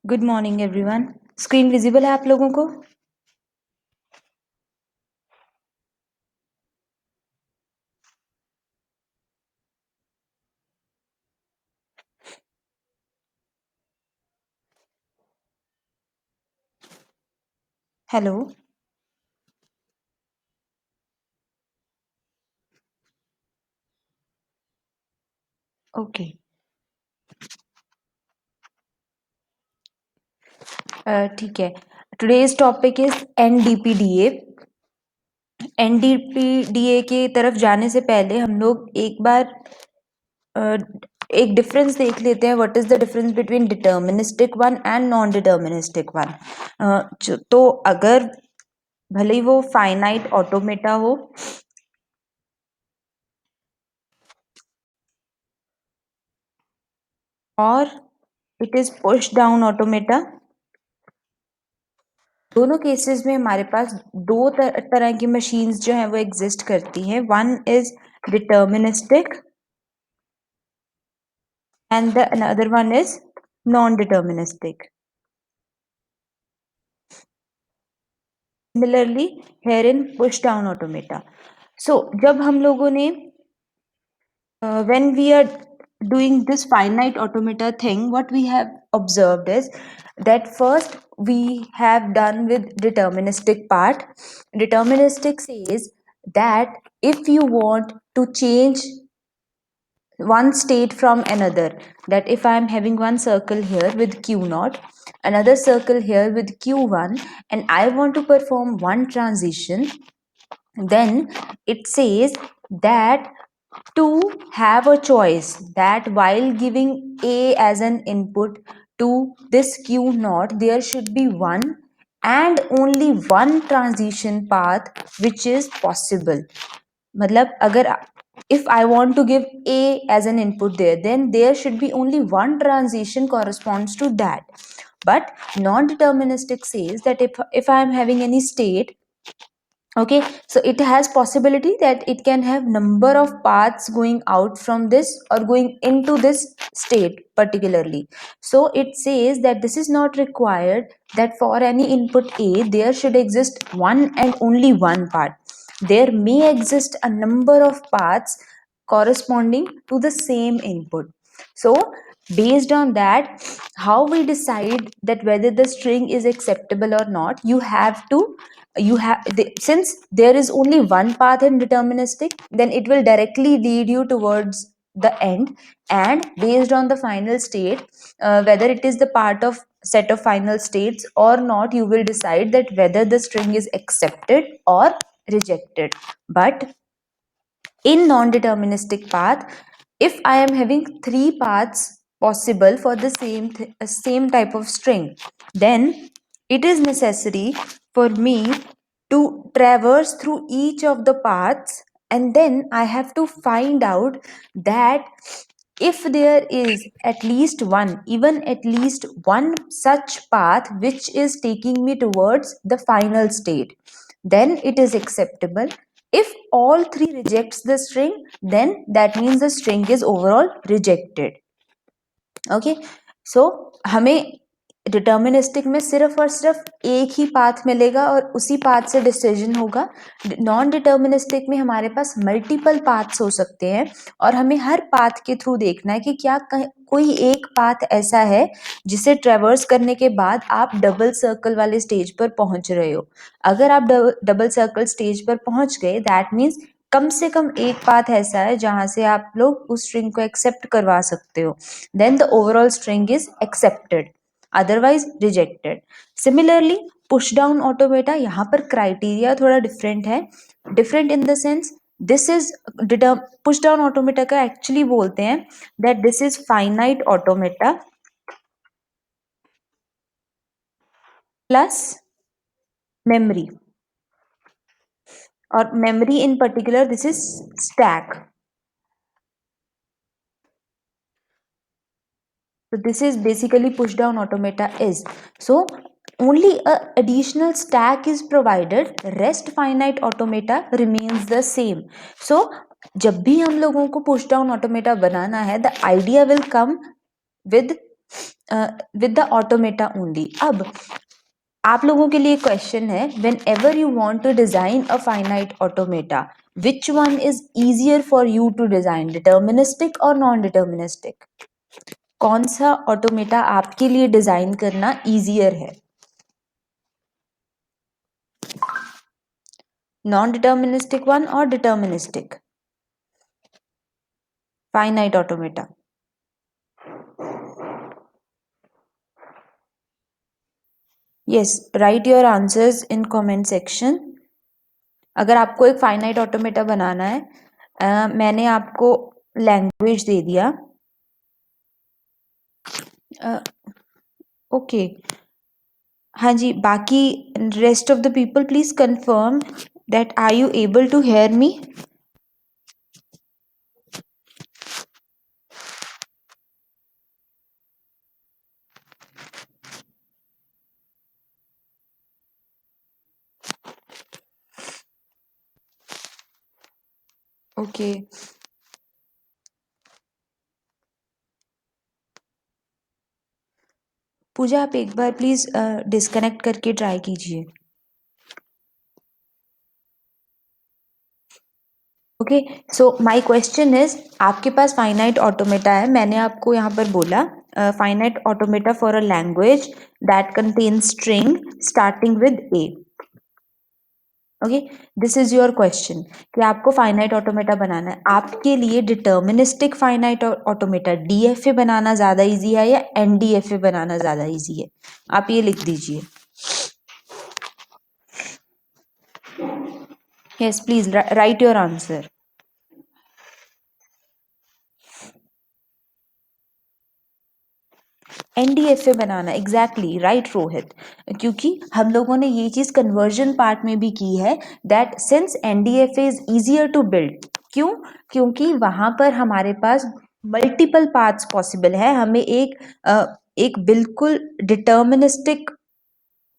Good morning everyone. Screen visible है आप लोगों को? हेलो। ओके, ठीक है। Today's topic is NDPDA. NDPDA की तरफ जाने से पहले हम लोग एक बार एक डिफरेंस देख लेते हैं। What is the difference between deterministic one and non deterministic one. तो अगर भले ही वो फाइनाइट ऑटोमेटा हो और it is push down automata, दोनों केसेस में हमारे पास दो तरह की मशीन्स जो हैं वो एग्जिस्ट करती हैं। One is deterministic and the another one is non deterministic. Similarly here in push down automata. So जब हम लोगों ने when we are doing this finite automata thing, what we have observed is that first we have done with deterministic part. Deterministic says that if you want to change one state from another, that if I am having one circle here with q0, another circle here with q1, and I want to perform one transition, then it says that to have a choice, that while giving a as an input to this q naught, there should be one and only one transition path which is possible. मतलब अगर if I want to give a as an input there, then there should be only one transition corresponds to that. But non-deterministic says that if I am having any state, okay, so it has possibility that it can have number of paths going out from this or going into this state particularly. So it says that this is not required that for any input a there should exist one and only one path. There may exist a number of paths corresponding to the same input. So based on that, how we decide that whether the string is acceptable or not, since there is only one path in deterministic, then it will directly lead you towards the end, and based on the final state, whether it is the part of set of final states or not, you will decide that whether the string is accepted or rejected. But in non-deterministic path, if I am having three paths possible for the same type of string, then it is necessary for me to traverse through each of the paths, and then I have to find out that if there is at least one, even at least one such path which is taking me towards the final state, then it is acceptable. If all three rejects the string, then that means the string is overall rejected. Okay, so हमें deterministic में सिर्फ और सिर्फ एक ही path मिलेगा और उसी path से डिसीजन होगा। नॉन डिटर्मिनिस्टिक में हमारे पास मल्टीपल पाथ्स हो सकते हैं और हमें हर पाथ के थ्रू देखना है कि क्या कोई एक पाथ ऐसा है जिसे ट्रेवर्स करने के बाद आप डबल सर्कल वाले स्टेज पर पहुंच रहे हो। अगर आप डबल सर्कल स्टेज पर पहुंच गए, दैट मीन्स कम से कम एक पाथ ऐसा है जहां से आप लोग उस स्ट्रिंग को एक्सेप्ट करवा सकते हो, then the overall string is accepted, otherwise rejected. Similarly push down automata, यहाँ पर क्राइटेरिया थोड़ा डिफरेंट है। Different in the sense, this is push down automata का एक्चुअली बोलते हैं that this is finite automata plus memory, और memory in particular this is stack. So this is basically push down automata is. So only a additional stack is provided, rest finite automata remains the same. So जब भी हम लोगों को push down automata बनाना है, the idea will come with with the automata only. अब आप लोगों के लिए क्वेश्चन है, whenever you want to design a finite automata, which one is easier for you to design, deterministic और non deterministic? कौन सा ऑटोमेटा आपके लिए डिजाइन करना easier है? नॉन डिटर्मिनिस्टिक वन और deterministic finite automata? Yes, write your answers in comment section. अगर आपको एक फाइनाइट ऑटोमेटा बनाना है, मैंने आपको लैंग्वेज दे दिया। ओके, हाँ जी, बाकी rest of the people please confirm that are you able to hear me? Okay, Pooja आप एक बार प्लीज डिस्कनेक्ट करके ट्राई कीजिए। Okay, so my question is, आपके पास फाइनाइट ऑटोमेटा है, मैंने आपको यहाँ पर बोला finite automata for a language that contains string starting with A. Okay, this is your question कि आपको फाइनाइट ऑटोमेटा बनाना है। आपके लिए डिटर्मिनिस्टिक फाइनाइट ऑटोमेटा डीएफए बनाना ज्यादा इजी है या एनडीएफए बनाना ज्यादा इजी है? आप ये लिख दीजिए। Yes, please write your answer. NDFA बनाना, एग्जैक्टली राइट रोहित, क्योंकि हम लोगों ने ये चीज कन्वर्जन पार्ट में भी की है, that since NDFA is easier to build. क्यों? क्योंकि वहां पर हमारे पास मल्टीपल पाथ्स पॉसिबल है, हमें एक बिल्कुल डिटर्मिनिस्टिक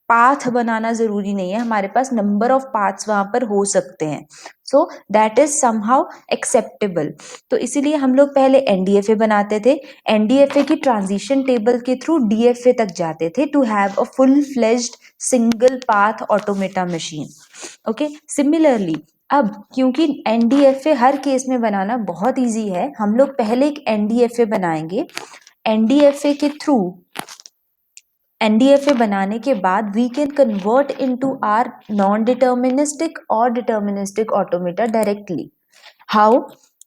पाथ बनाना जरूरी नहीं है, हमारे पास नंबर ऑफ पाथ्स वहां पर हो सकते हैं। So that is somehow acceptable. तो इसीलिए हम लोग पहले एनडीएफए बनाते थे, एनडीएफए की ट्रांजिशन टेबल के थ्रू डीएफए तक जाते थे to have a full fledged single path automata machine. Okay, similarly अब क्योंकि एनडीएफए हर केस में बनाना बहुत इजी है, हम लोग पहले एक एनडीएफए बनाएंगे। एनडीएफए के थ्रू एनडीएफए बनाने के बाद we can convert into our non deterministic और डिटर्मिनिस्टिक ऑटोमेटा डायरेक्टली। हाउ?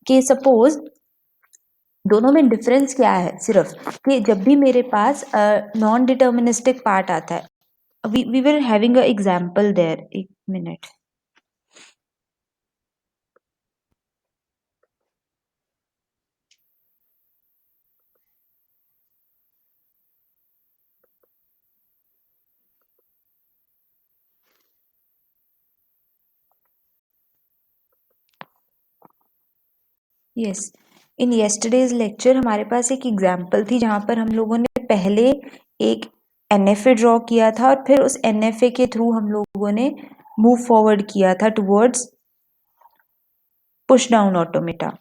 कि सपोज दोनों में डिफरेंस क्या है, सिर्फ कि जब भी मेरे पास नॉन डिटर्मिनिस्टिक पार्ट आता है, we were having a example there, एक मिनट। यस, इन यस्टरडेज लेक्चर हमारे पास एक एग्जाम्पल थी जहाँ पर हम लोगों ने पहले एक एनएफए ड्रॉ किया था और फिर उस एनएफए के थ्रू हम लोगों ने मूव फॉरवर्ड किया था towards push down automata.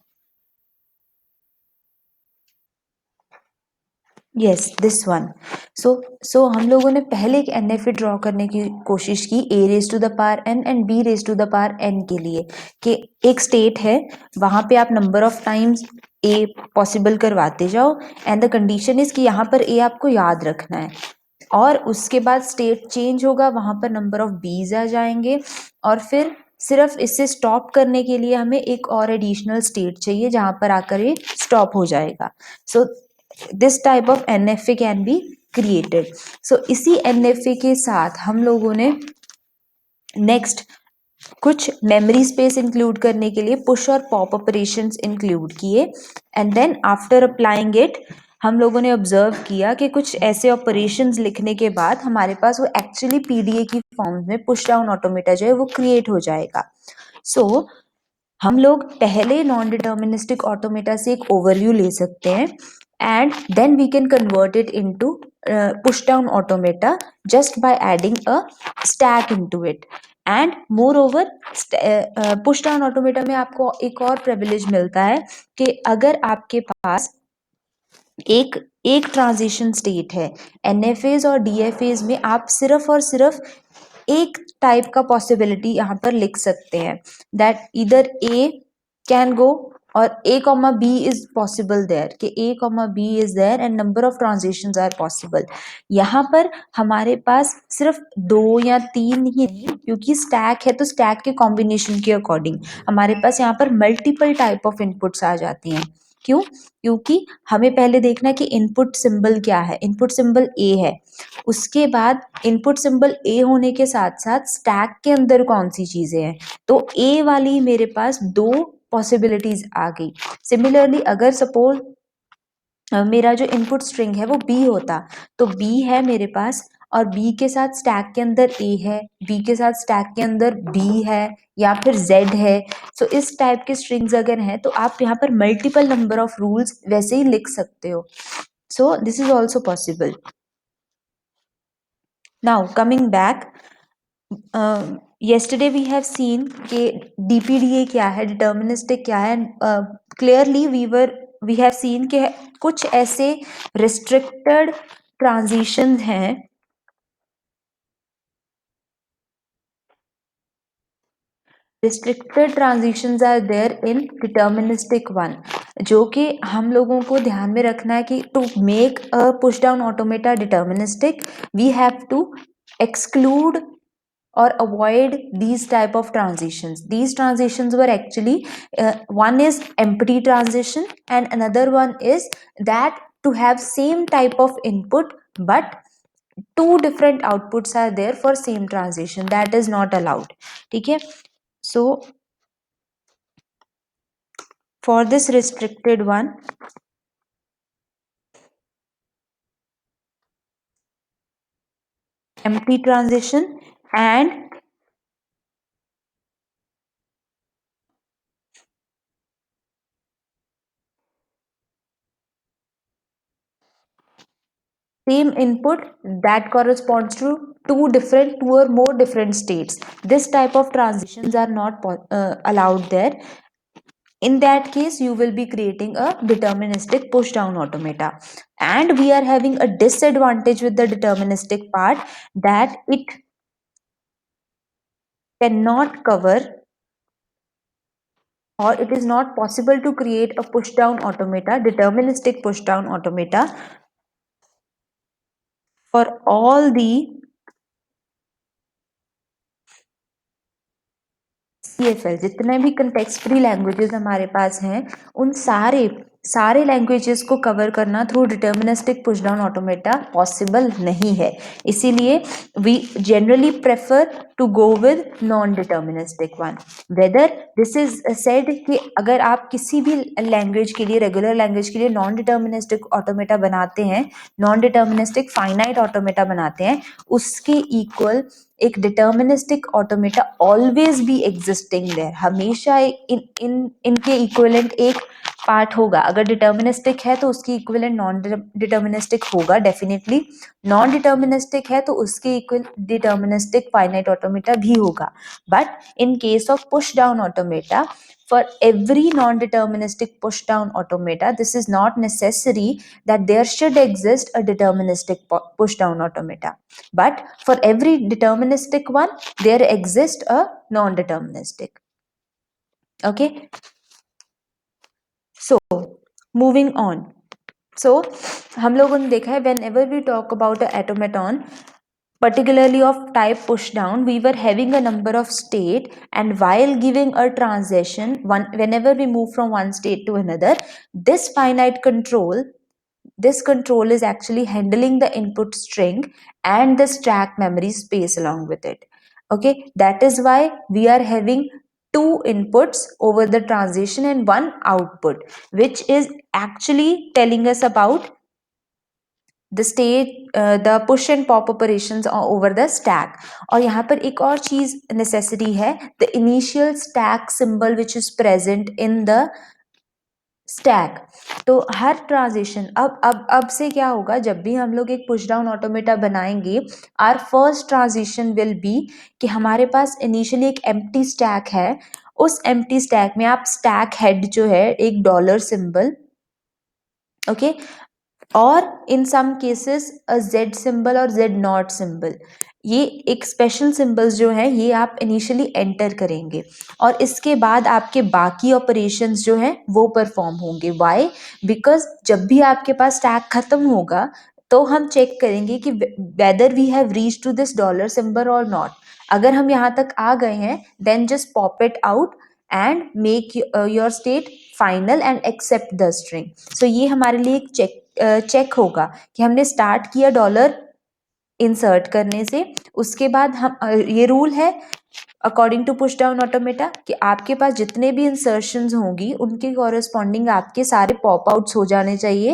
Yes, this one. सो हम लोगों ने पहले एक एनएफए ड्रॉ करने की कोशिश की, a raise to the power n and b raise to the power n के लिए, कि एक स्टेट है, वहां पे आप number of times a possible करवाते जाओ एंड द कंडीशन इज कि यहाँ पर ए आपको याद रखना है, और उसके बाद स्टेट चेंज होगा, वहां पर नंबर ऑफ बीज आ जाएंगे, और फिर सिर्फ इससे स्टॉप करने के लिए हमें एक और एडिशनल स्टेट चाहिए जहां पर आकर ये स्टॉप हो जाएगा। So this type of NFA can be created. So इसी एनएफए के साथ हम लोगों ने नेक्स्ट कुछ मेमोरी स्पेस इंक्लूड करने के लिए पुश और पॉप ऑपरेशंस इंक्लूड किए, and then after applying it हम लोगों ने ऑब्जर्व किया कि कुछ ऐसे ऑपरेशंस लिखने के बाद हमारे पास वो एक्चुअली पीडीए की फॉर्म में पुश डाउन ऑटोमेटा जो है वो क्रिएट हो जाएगा। सो हम लोग पहले नॉन डिटर्मिनिस्टिक ऑटोमेटा से एक ओवरव्यू ले सकते हैं, and then we can convert it into push down automata just by adding a stack into it. And moreover push down automata में आपको एक और प्रिविलेज मिलता है कि अगर आपके पास एक एक ट्रांजिशन स्टेट है। एनएफएज और डीएफएज में आप सिर्फ और सिर्फ एक टाइप का पॉसिबिलिटी यहाँ पर लिख सकते हैं, दैट इधर ए can go or a comma b is possible there, कि a comma b is there and number of transitions are possible. यहाँ पर हमारे पास सिर्फ दो या तीन ही नहीं, क्योंकि स्टैक है तो स्टैक के कॉम्बिनेशन के अकॉर्डिंग हमारे पास यहाँ पर मल्टीपल टाइप ऑफ इनपुट्स आ जाती हैं। क्यों? क्योंकि हमें पहले देखना है कि इनपुट सिंबल क्या है। इनपुट सिंबल ए है, उसके बाद इनपुट सिंबल ए होने के साथ साथ स्टैक के अंदर कौन सी चीजें हैं, तो ए वाली मेरे पास दो पॉसिबिलिटीज आ गई। सिमिलरली अगर सपोज मेरा जो इनपुट स्ट्रिंग है वो बी होता, तो बी है मेरे पास और बी के साथ स्टैक के अंदर ए है, बी के साथ स्टैक के अंदर बी है या फिर जेड है। सो इस टाइप के स्ट्रिंग्स अगर हैं तो आप यहाँ पर मल्टीपल नंबर ऑफ रूल्स वैसे ही लिख सकते हो। So this is also possible. Now coming back, yesterday we have seen कि DPDA क्या है, डिटर्मिनिस्टिक क्या है। क्लियरली वी हैव सीन कि कुछ ऐसे रिस्ट्रिक्टेड ट्रांजिशंस हैं, restricted transitions are there in deterministic one, जो कि हम लोगों को ध्यान में रखना है कि to make a push down automata deterministic we have to exclude or avoid these type of transitions. These transitions were actually one is empty transition and another one is that to have same type of input but two different outputs are there for same transition, that is not allowed. ठीक है? So for this restricted one, empty transition and same input that corresponds to two or more different states, this type of transitions are not allowed there. In that case you will be creating a deterministic push down automata, and we are having a disadvantage with the deterministic part, that it cannot cover, or it is not possible to create a push down automata, deterministic push down automata for all the CFL, जितने भी context free languages हमारे पास हैं, उन सारे सारे languages को cover करना through deterministic push down automata possible नहीं है। इसीलिए we generally prefer to go with non deterministic one. Whether this is said कि अगर आप किसी भी लैंग्वेज के लिए, रेगुलर लैंग्वेज के लिए नॉन डिटर्मिनिस्टिक ऑटोमेटा बनाते हैं, नॉन डिटर्मिनिस्टिक फाइनाइट ऑटोमेटा बनाते हैं, उसके इक्वल एक deterministic automata always be existing there, हमेशा इनके इक्विवेलेंट एक पार्ट होगा। अगर डिटर्मिनिस्टिक है तो उसकी इक्विवेलेंट नॉन डिटर्मिनिस्टिक होगा डेफिनेटली, नॉन डिटर्मिनिस्टिक है तो उसके इक्वल डिटर्मिनिस्टिक फाइनाइट ऑटोमेटा भी होगा। But in case of push down automata, for every non-deterministic push down automata, this is not necessary that there should exist a deterministic push down automata, but for every deterministic one there exists a non-deterministic. Okay, so moving on. So हम लोगों ने देखा है whenever we talk about a automaton particularly of type push down, we were having a number of state, and while giving a transition, whenever we move from one state to another, this finite control, this control is actually handling the input string and the stack memory space along with it. Okay, that is why we are having two inputs over the transition and one output, which is actually telling us about the state, the push and pop operations over the stack. और यहाँ पर एक और चीज necessity है, the initial stack symbol which is present in the stack. तो हर transition अब से क्या होगा, जब भी हम लोग एक पुश डाउन ऑटोमेटा बनाएंगे, our first transition will be कि हमारे पास इनिशियली एक एम्प्टी स्टैक है, उस एम्प्टी स्टैक में आप स्टैक हेड जो है एक डॉलर सिंबल, ओके, और in some cases a Z symbol or Z not symbol. ये एक स्पेशल सिंबल्स जो है ये आप इनिशियली एंटर करेंगे और इसके बाद आपके बाकी ऑपरेशंस जो हैं वो परफॉर्म होंगे। व्हाई? बिकॉज जब भी आपके पास स्टैक खत्म होगा तो हम चेक करेंगे कि whether we have reach to this dollar symbol or not. अगर हम यहाँ तक आ गए हैं then just pop it out and make your state final and accept the string. So ये हमारे लिए एक चेक होगा कि हमने स्टार्ट किया डॉलर इंसर्ट करने से। उसके बाद हम ये रूल है according to push down automata कि आपके पास जितने भी इंसर्शंस होंगी उनके कॉरेस्पॉन्डिंग आपके सारे पॉप आउट्स हो जाने चाहिए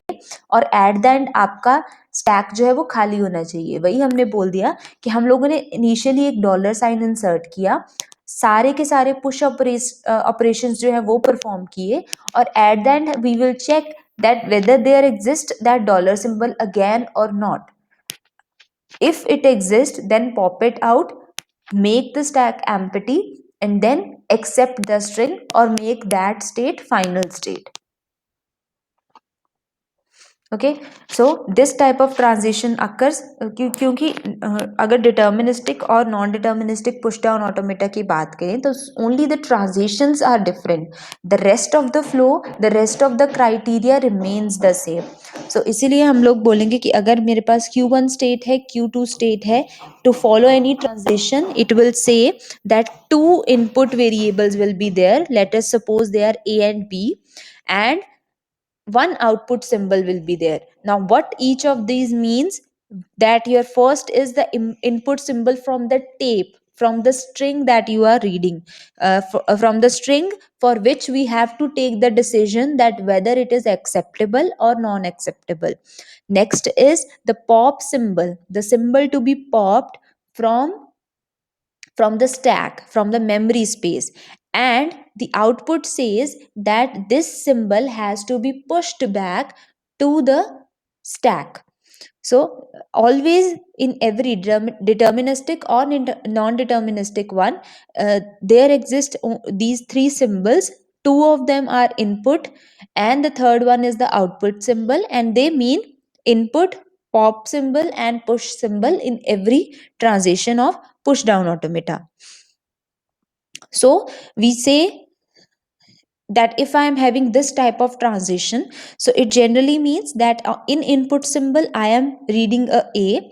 और एट द एंड आपका स्टैक जो है वो खाली होना चाहिए। वही हमने बोल दिया कि हम लोगों ने इनिशियली एक डॉलर साइन इंसर्ट किया, सारे के सारे पुश ऑपरेशंस जो है वो परफॉर्म किए और at the end we will check that whether there exists that dollar symbol again or not. If it exists, then pop it out, make the stack empty, and then accept the string or make that state final state. Okay, so this type of transition occurs क्योंकि अगर deterministic और non deterministic push down automata की बात करें तो only the transitions are different, the rest of the flow, the rest of the criteria remains the same. So इसीलिए हम लोग बोलेंगे कि अगर मेरे पास Q1 स्टेट है, Q2 स्टेट है, to follow any transition it will say that two input variables will be there, let us suppose they are A and B, and one output symbol will be there. Now what each of these means, that your first is the input symbol from the tape, from the string that you are reading, from the string for which we have to take the decision that whether it is acceptable or non acceptable. Next is the pop symbol, the symbol to be popped from the stack, from the memory space, and the output says that this symbol has to be pushed back to the stack. So always in every deterministic or non-deterministic one, there exist these three symbols. Two of them are input and the third one is the output symbol, and they mean input, pop symbol and push symbol in every transition of push down automata. So we say that if I am having this type of transition, so it generally means that in input symbol I am reading a,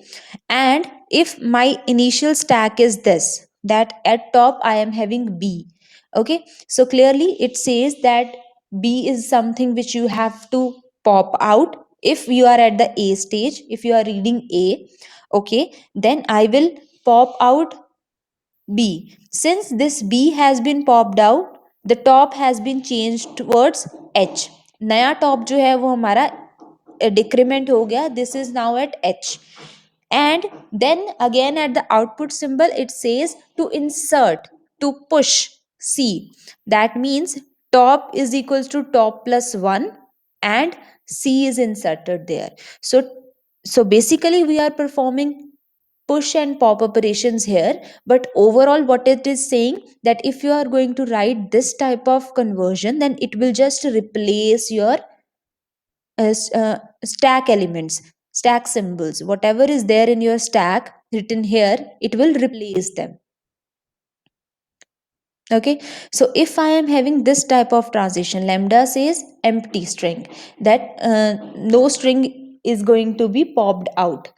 and if my initial stack is this, that at top I am having B. Okay, so clearly it says that B is something which you have to pop out if you are at the A stage, if you are reading A. Okay, then I will pop out B. Since this B has been popped out, the top has been changed towards H. नया top जो है वो हमारा decrement हो गया. This is now at H. And then again at the output symbol it says to insert, to push C. That means top is equals to top plus 1 and C is inserted there. So basically we are performing push and pop operations here, but overall what it is saying, that if you are going to write this type of conversion then it will just replace your stack elements, stack symbols, whatever is there in your stack written here, it will replace them. Okay, so if I am having this type of transition, lambda says empty string, that no string is going to be popped out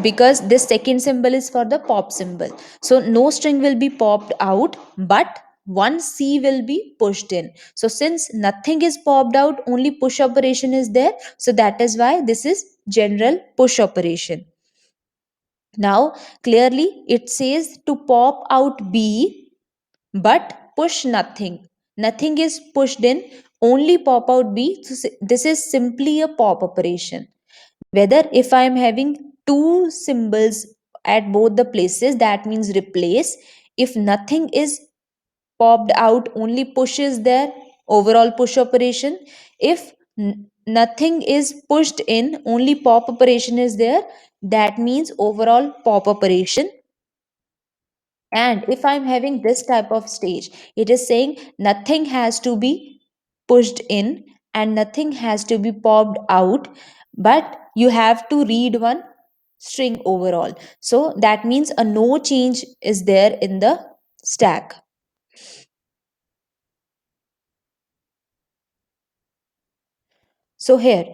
because this second symbol is for the pop symbol. So no string will be popped out, but one C will be pushed in. So since nothing is popped out, only push operation is there, so that is why this is general push operation. Now clearly it says to pop out B but push nothing. Nothing is pushed in, only pop out B. So this is simply a pop operation. Whether if I am having two symbols at both the places, that means replace. If nothing is popped out, only push is there, overall push operation. If nothing is pushed in, only pop operation is there, that means overall pop operation. And if I'm having this type of stage, it is saying nothing has to be pushed in and nothing has to be popped out, but you have to read one string overall. So that means a no change is there in the stack. So here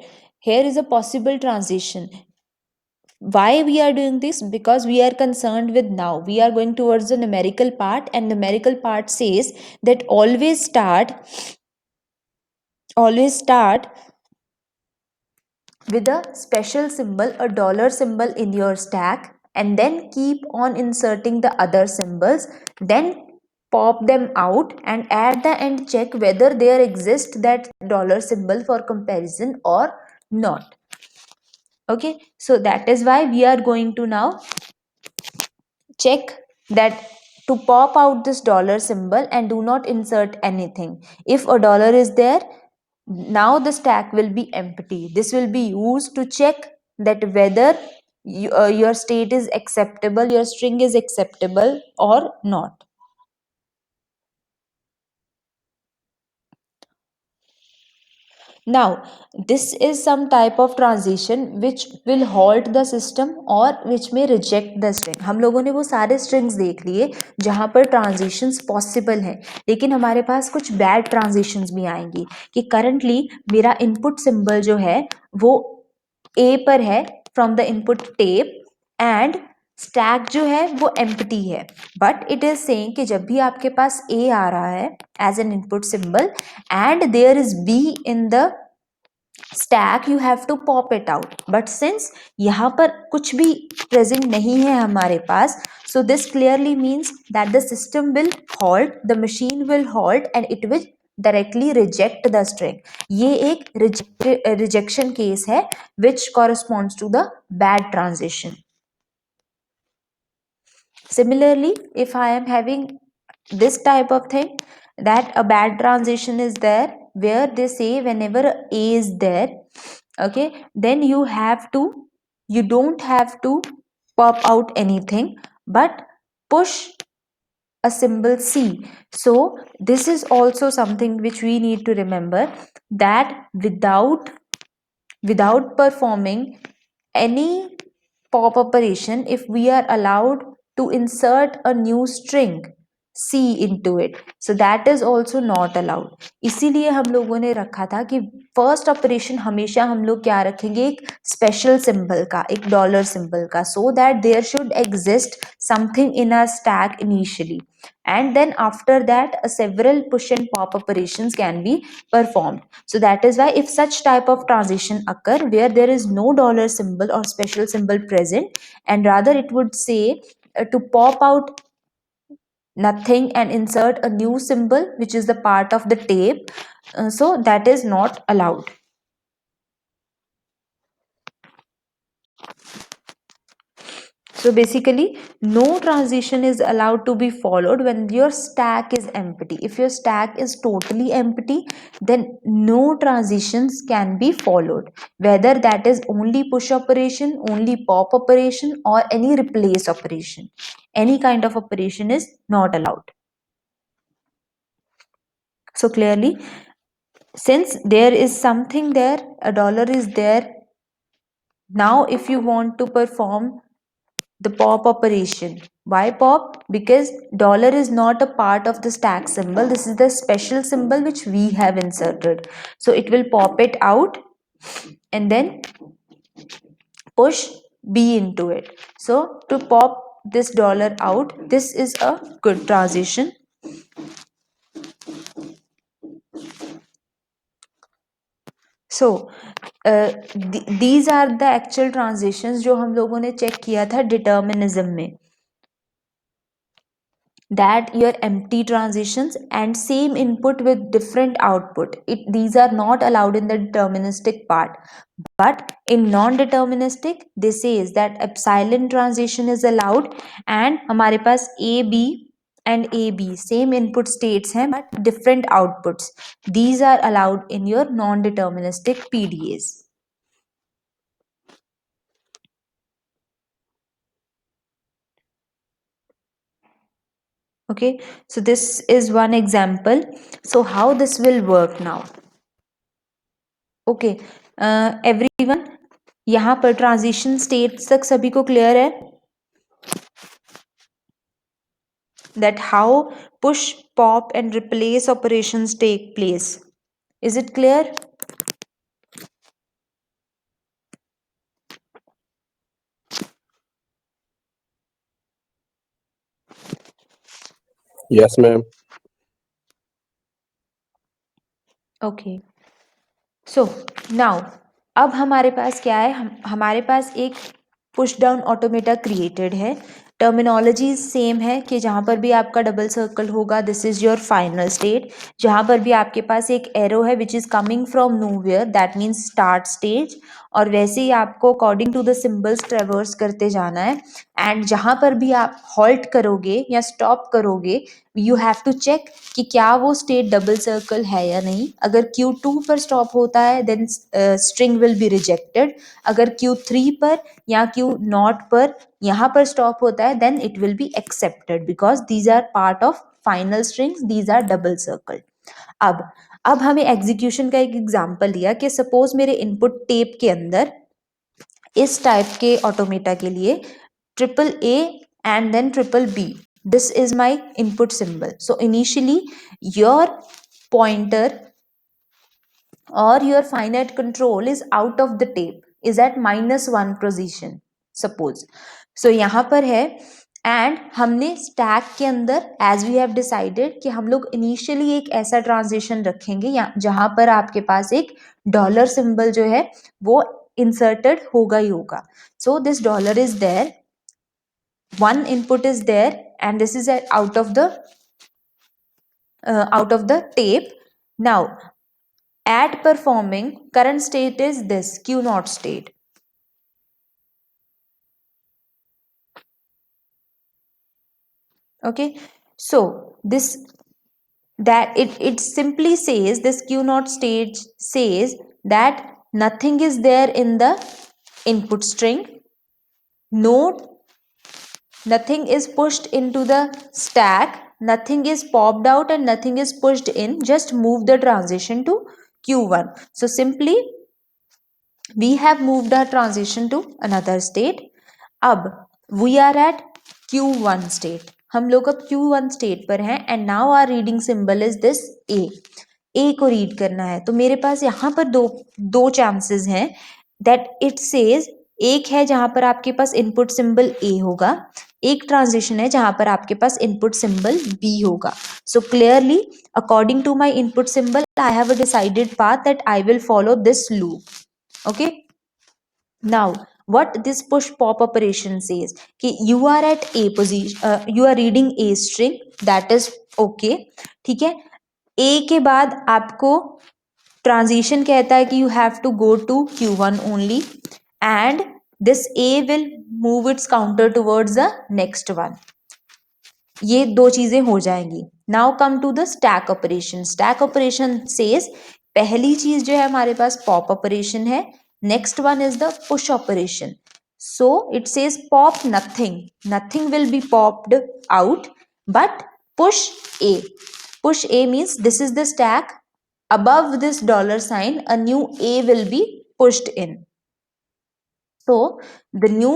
is a possible transition. Why we are doing this? Because we are concerned with, now we are going towards the numerical part, and numerical part says that always start with a special symbol, a dollar symbol in your stack, and then keep on inserting the other symbols, then pop them out, and at the end check whether there exists that dollar symbol for comparison or not. Okay, so that is why we are going to now check that, to pop out this dollar symbol and do not insert anything. If a dollar is there, now the stack will be empty. This will be used to check that whether your state is acceptable, your string is acceptable or not. Now, this is some type of transition which will halt the system or which may reject the string. हम लोगों ने वो सारे strings देख लिए जहाँ पर transitions possible हैं, लेकिन हमारे पास कुछ bad transitions भी आएंगी कि currently मेरा input symbol जो है वो A पर है from the input tape, and stack जो है वो empty है, but it is saying कि जब भी आपके पास A आ रहा है as an input symbol and there is B in the stack, you have to pop it out. But since यहाँ पर कुछ भी present नहीं है हमारे पास, so this clearly means that the system will halt, the machine will halt and it will directly reject the string. ये एक rejection case है which corresponds to the bad transition. Similarly, if I am having this type of thing, that a bad transition is there where they say whenever A is there, okay, then you don't have to pop out anything but push a symbol C. So this is also something which we need to remember, that without performing any pop operation, if we are allowed to insert a new string C into it, so that is also not allowed. इसीलिए हम लोगों ने रखा था कि first operation हमेशा हम लोग क्या रखेंगे, एक स्पेशल सिंबल का, एक डॉलर सिंबल का, so that there should exist something in our stack initially, and then after that several push and pop operations can be performed. So that is why if such type of transition occur where there is no dollar symbol or special symbol present, and rather it would say to pop out nothing and insert a new symbol which is the part of the tape, so that is not allowed. So basically, no transition is allowed to be followed when your stack is empty. If your stack is totally empty, then no transitions can be followed. Whether that is only push operation, only pop operation, or any replace operation. Any kind of operation is not allowed. So clearly, since there is something there, a dollar is there. Now, if you want to perform the pop operation. Why pop? Because dollar is not a part of the stack symbol. This is the special symbol which we have inserted. So it will pop it out and then push B into it. So to pop this dollar out, this is a good transition. So these are the actual transitions जो हम लोगों ने check किया था determinism में, that your empty transitions and same input with different output, these are not allowed in the deterministic part, but in non-deterministic this says that epsilon transition is allowed, and हमारे पास a b and a b same input states हैं but different outputs, these are allowed in your non-deterministic PDAs. Okay, so this is one example. So how this will work now? Okay, everyone, यहाँ पर transition state तक सभी को clear है? That how push, pop, and replace operations take place. Is it clear? Yes, ma'am. Okay. So now अब हमारे पास क्या है, हमारे पास एक पुश डाउन ऑटोमेटा क्रिएटेड है. टर्मिनोलॉजी सेम है कि जहाँ पर भी आपका डबल सर्कल होगा this is your final state. जहाँ पर भी आपके पास एक एरो है which is coming from nowhere that means start stage, और वैसे ही आपको according to the symbols traverse करते जाना है. एंड जहाँ पर भी आप हॉल्ट करोगे या स्टॉप करोगे यू हैव टू चेक कि क्या वो स्टेट डबल सर्कल है या नहीं. अगर Q2 पर स्टॉप होता है then string will be rejected. अगर Q3 पर या Q0 पर यहाँ पर स्टॉप होता है then it will be accepted because these are part of final strings, these are double circle. अब हमें एग्जीक्यूशन का एक एग्जांपल लिया कि सपोज मेरे इनपुट टेप के अंदर इस टाइप के ऑटोमेटा के लिए triple A and then triple B. This is my input symbol. So initially your pointer or your finite control is out of the tape, is at -1 position suppose. So यहाँ पर है and हमने stack के अंदर as we have decided कि हम लोग initially एक ऐसा ट्रांजिशन रखेंगे जहाँ पर आपके पास एक डॉलर सिंबल जो है वो इंसर्टेड होगा ही होगा. So this dollar is there, one input is there and this is out of the tape. Now at performing current state is this Q0 state. Okay, so this that it simply says this Q0 state says that nothing is there in the input string, no, nothing is pushed into the stack, nothing is popped out and nothing is pushed in, just move the transition to Q1. So simply we have moved our transition to another state. अब we are at Q1 state, हम लोग अब Q1 state पर हैं and now our reading symbol is this A को read करना है. तो मेरे पास यहाँ पर दो चांसेस हैं दैट इट सेज, एक है जहां पर आपके पास इनपुट सिंबल A होगा, एक ट्रांजिशन है जहां पर आपके पास इनपुट सिंबल B होगा. So clearly according to my input symbol I have a decided path that I will follow this loop. Okay, now what this push pop operation says कि you are at A position, you are reading A string, that is okay. ठीक है, A के बाद आपको transition कहता है कि you have to go to Q1 only and this A will move its counter towards the next one. ये दो चीजें हो जाएंगी. Now come to the stack operation. Stack operation says पहली चीज जो है हमारे पास पॉप ऑपरेशन है, next one is the push operation. So it says pop nothing, nothing will be popped out but push A. Push A means this is the stack, above this dollar sign a new A will be pushed in. So the new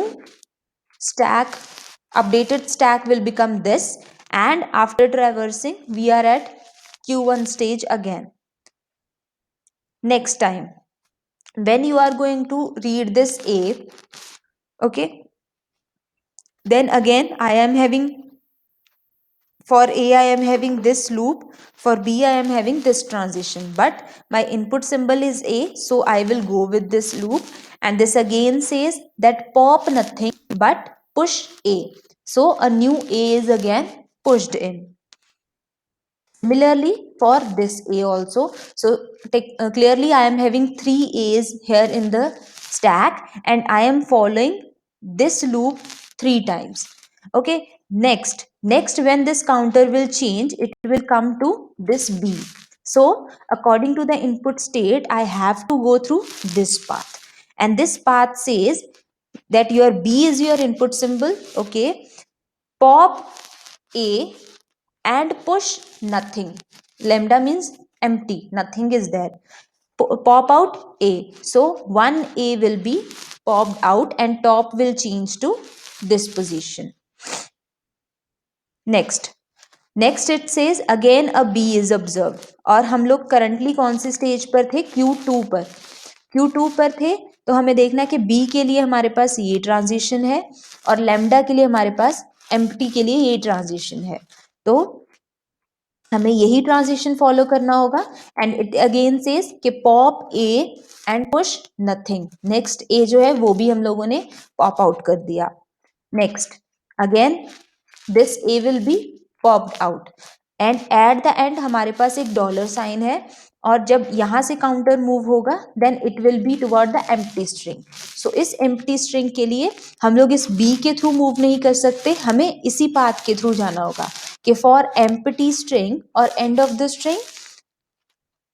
stack, updated stack will become this, and after traversing we are at Q1 stage again. Next time when you are going to read this A, okay, then again I am having, for A I am having this loop, for B I am having this transition, but my input symbol is A, so I will go with this loop. And this again says that pop nothing but push A, so a new A is again pushed in. Similarly for this A also, so clearly I am having 3 A's here in the stack and I am following this loop 3 times. Okay, next when this counter will change it will come to this B. So according to the input state I have to go through this path, and this path says that your B is your input symbol. Okay, pop A and push nothing. Lambda means empty, nothing is there. Pop out A, so one A will be popped out and top will change to this position. Next it says again a B is observed. और हम लोग currently कौन सी stage पर थे? Q2 पर. Q2 पर थे तो हमें देखना है कि B के लिए हमारे पास ये ट्रांजिशन है और लैम्डा के लिए हमारे पास empty के लिए ये ट्रांजिशन है. तो हमें यही ट्रांजिशन फॉलो करना होगा. एंड इट अगेन सेज कि pop a and push nothing. Next a जो है वो भी हम लोगों ने पॉप आउट कर दिया. Next again this A will be popped out and at the and हमारे पास एक डॉलर साइन है और जब यहां से काउंटर मूव होगा then it will be toward the empty string. So इस एम्प्टी स्ट्रिंग के लिए हम लोग इस बी के थ्रू मूव नहीं कर सकते, हमें इसी पाथ के थ्रू जाना होगा कि फॉर एम्प्टी स्ट्रिंग और end of the string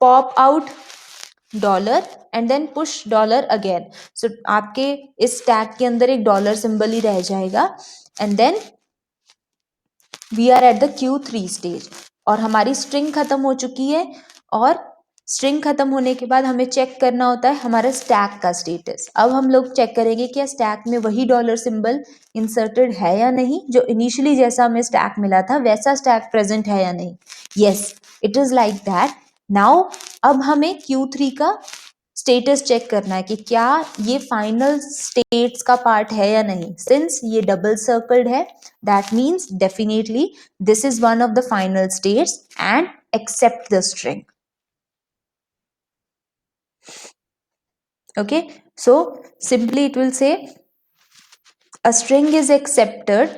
pop out dollar and then push dollar again. So आपके इस स्टैक के अंदर एक डॉलर सिंबल ही रह जाएगा and then we are at the Q3 stage और हमारी स्ट्रिंग खत्म हो चुकी है. और स्ट्रिंग खत्म होने के बाद हमें चेक करना होता है हमारा स्टैक का स्टेटस. अब हम लोग चेक करेंगे कि स्टैक में वही डॉलर सिंबल इंसर्टेड है या नहीं, जो इनिशियली जैसा हमें स्टैक मिला था वैसा स्टैक प्रेजेंट है या नहीं. Yes, it is like that. Now अब हमें Q3 का स्टेटस चेक करना है कि क्या ये फाइनल स्टेट्स का पार्ट है या नहीं. सिंस ये डबल सर्कल्ड है that means definitely this is one of the final states and accept the string. Okay, so simply it will say a string is accepted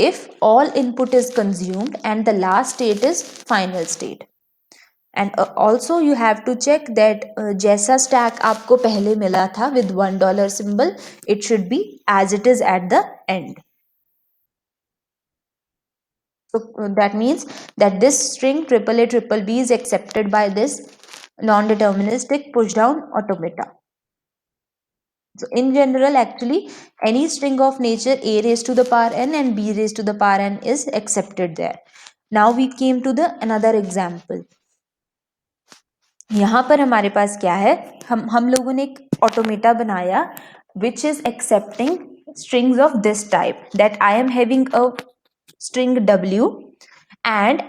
if all input is consumed and the last state is final state. And also you have to check that जैसा stack आपको पहले मिला था with $1 symbol, it should be as it is at the end. So that means that this string AAA is accepted by this non-deterministic push down automata. So in general, actually, any string of nature a raised to the power n and b raised to the power n is accepted there. Now we came to the another example. यहाँ पर हमारे पास क्या है, हम लोगों ने एक automata बनाया which is accepting strings of this type, that I am having a string w and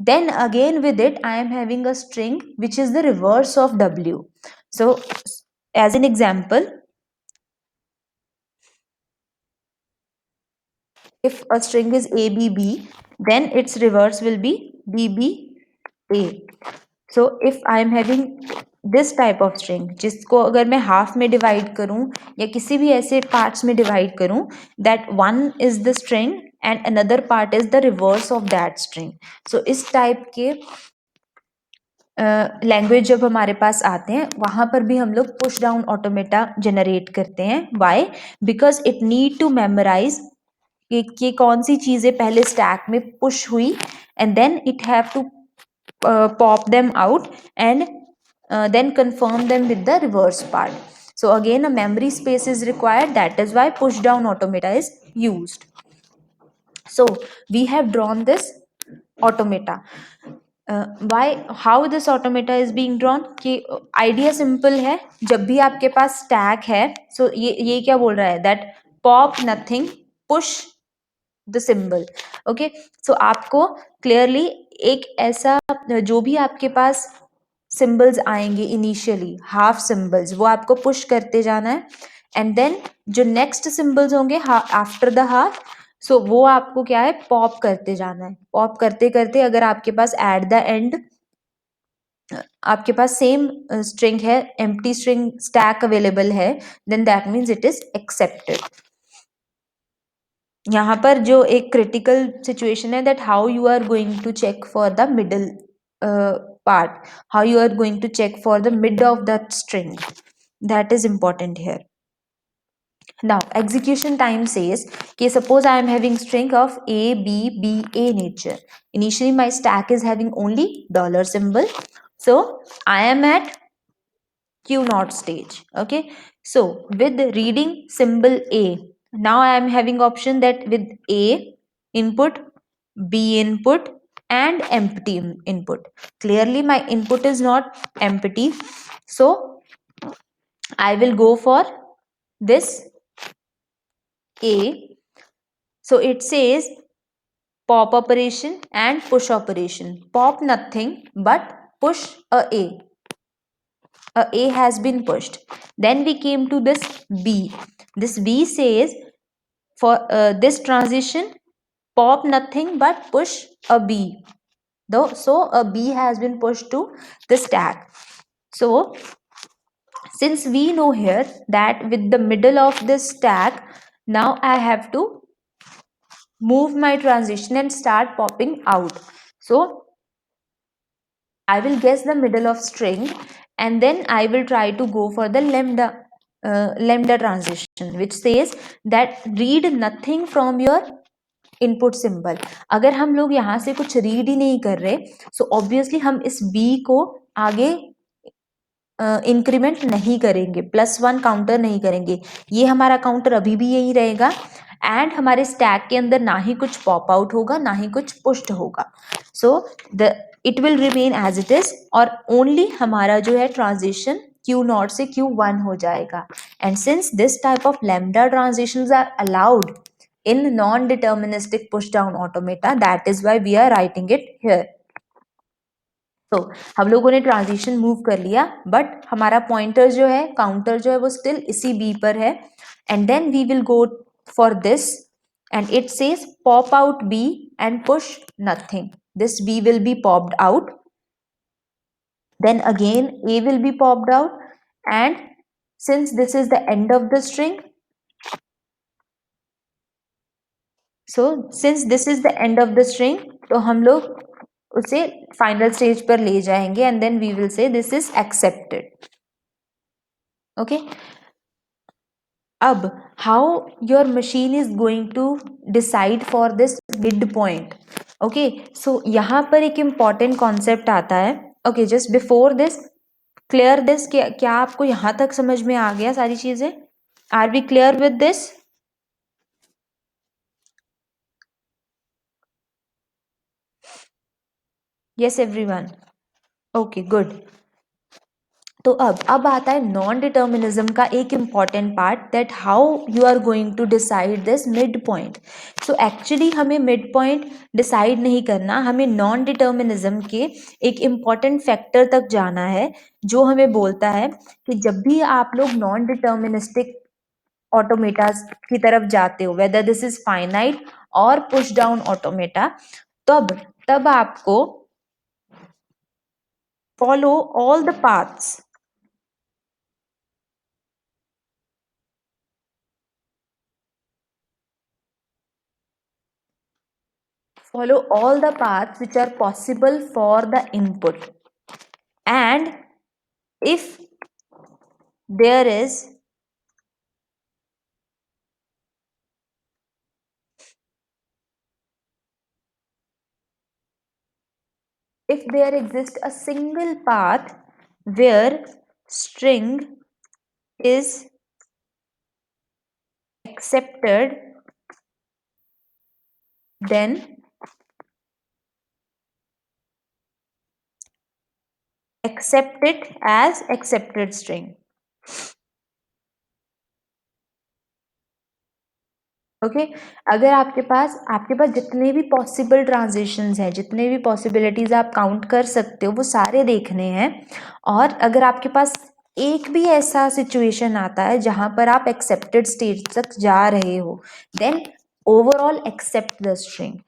then again with it I am having a string which is the reverse of w. So as an example, if a string is ABB, then its reverse will be BBA. So if I am having this type of string, जिसको अगर मैं half में divide करूं या किसी भी ऐसे parts में डिवाइड करूं, that one is the string and another part is the reverse of that string. So इस टाइप के लैंग्वेज जब हमारे पास आते हैं वहां पर भी हम लोग पुश डाउन ऑटोमेटा जनरेट करते हैं. Why? Because it need to memorize कि कौन सी चीजें पहले स्टैक में पुश हुई and then it have to pop them out and then confirm them with the reverse part. So again a memory space is required, that is why push down automata is used. So we have drawn this automata. Why, how this automata is being drawn? कि idea simple है, जब भी आपके पास stack है, so ये क्या बोल रहा है, that pop nothing push the symbol. Okay, so आपको क्लियरली एक ऐसा जो भी आपके पास सिंबल्स आएंगे इनिशियली हाफ सिंबल्स वो आपको पुश करते जाना है एंड देन जो नेक्स्ट सिंबल्स होंगे आफ्टर द हाफ, सो वो आपको क्या है पॉप करते जाना है. पॉप करते करते अगर आपके पास एट द एंड आपके पास सेम स्ट्रिंग है, एम्प्टी स्ट्रिंग स्टैक अवेलेबल है, then that means it is accepted. यहाँ पर जो एक क्रिटिकल सिचुएशन है that how you are going to check for the middle part, how you are going to check for the mid of that string, that is important here. Now execution time says okay, suppose I am having string of a b b a nature. Initially my stack is having only dollar symbol, so I am at Q0 stage. Okay, so with reading symbol a, now I am having option that with a input, b input and empty input. Clearly my input is not empty, so I will go for this A. So it says pop operation and push operation. Pop nothing but push a A. A A has been pushed. Then we came to this B. This B says for this transition, pop nothing but push a B. Though, so a B has been pushed to the stack. So since we know here that with the middle of this stack, now I have to move my transition and start popping out. So I will guess the middle of string and then I will try to go for the lambda transition, which says that read nothing from your input symbol. अगर हम लोग यहाँ से कुछ read ही नहीं कर रहे, so obviously हम इस बी को आगे इंक्रीमेंट नहीं करेंगे, +1 काउंटर नहीं करेंगे, ये हमारा काउंटर अभी भी यही रहेगा एंड हमारे स्टैक के अंदर ना ही कुछ पॉप आउट होगा ना ही कुछ पुश्ड होगा. So the it will remain as it is और ओनली हमारा जो है ट्रांजिशन Q0 से Q1 हो जाएगा. And since this type of lambda transitions are allowed in non-deterministic push down automata, that is why we are writing it here. तो हम लोगों ने ट्रांजिशन मूव कर लिया बट हमारा पॉइंटर जो है काउंटर जो है वो स्टिल इसी बी पर है and then we will go for this and it says pop out B and push nothing. This B will be popped out, then again a will be popped out and since this is the end of the string, so since this is the end of the string, तो हम लोग उसे final stage पर ले जाएंगे and then we will say this is accepted. Okay, अब how your machine is going to decide for this mid point. Okay, so यहाँ पर एक इम्पॉर्टेंट कॉन्सेप्ट आता है. Okay, just before this clear this, क्या आपको यहाँ तक समझ में आ गया सारी चीजें? Are we clear with this? Yes everyone? Okay good. तो अब आता है नॉन डिटर्मिनिज्म का एक important part, that how you are going to decide this mid point. So actually हमें मिड पॉइंट डिसाइड नहीं करना, हमें नॉन डिटर्मिनिज्म के एक इम्पॉर्टेंट फैक्टर तक जाना है जो हमें बोलता है कि जब भी आप लोग नॉन डिटर्मिनिस्टिक ऑटोमेटास की तरफ जाते हो, वेदर दिस इज फाइनाइट और पुश डाउन ऑटोमेटा, तब आपको follow all the paths. Follow all the paths which are possible for the input, and if there is if there exists a single path where string is accepted, then accept it as accepted string. Okay, अगर आपके पास जितने भी possible transitions हैं, जितने भी possibilities आप count कर सकते हो वो सारे देखने हैं, और अगर आपके पास एक भी ऐसा सिचुएशन आता है जहां पर आप एक्सेप्टेड स्टेज तक जा रहे हो, then overall accept the string.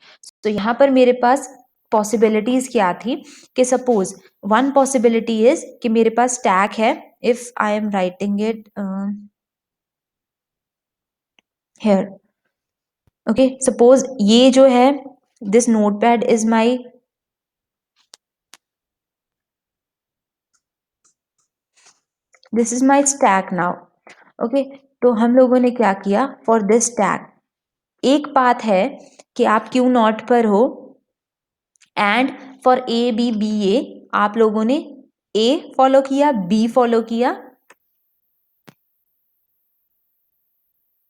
तो यहाँ पर मेरे पास पॉसिबिलिटीज क्या थी कि सपोज वन पॉसिबिलिटी इज कि मेरे पास स्टैक है, if I am writing it here. Okay, suppose ये जो है this notepad is my this is my stack now. Okay, तो हम लोगों ने क्या किया फॉर दिस स्टैक, एक पाथ है कि आप क्यू नॉट पर हो and for A B B A आप लोगों ने ए फॉलो किया, बी फॉलो किया,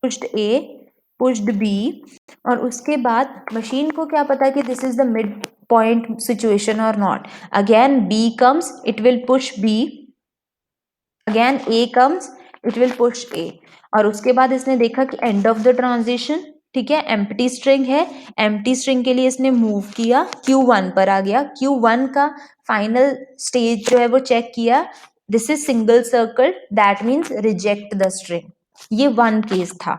पुश्ड ए, पुश्ड बी, और उसके बाद मशीन को क्या पता कि this is the mid point situation और not. Again B comes, it will push B, again A comes it will push A. और उसके बाद इसने देखा कि एंड ऑफ द ट्रांजिशन, ठीक है, एम्प्टी स्ट्रिंग है, एम्प्टी स्ट्रिंग के लिए इसने मूव किया, Q1 पर आ गया, Q1 का फाइनल स्टेज जो है वो चेक किया, this is single circle, that means reject the string. ये वन केस था,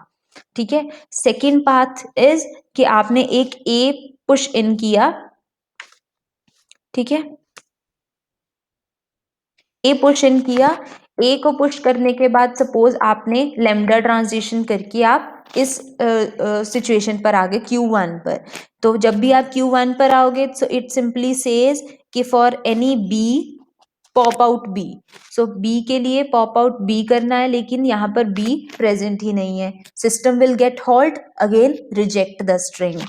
ठीक है। सेकेंड पाथ इज कि आपने एक ए पुश इन किया, ठीक है, ए पुश इन किया, ए को पुश करने के बाद सपोज आपने लेमडा ट्रांजिशन करके आप इस सिचुएशन पर आ गए Q1 पर। तो जब भी आप Q1 पर आओगे, सो इट सिंपली सेज कि for any B pop out B. So B के लिए पॉप आउट बी करना है, लेकिन यहाँ पर बी प्रेजेंट ही नहीं है, system will get halt, again reject the string.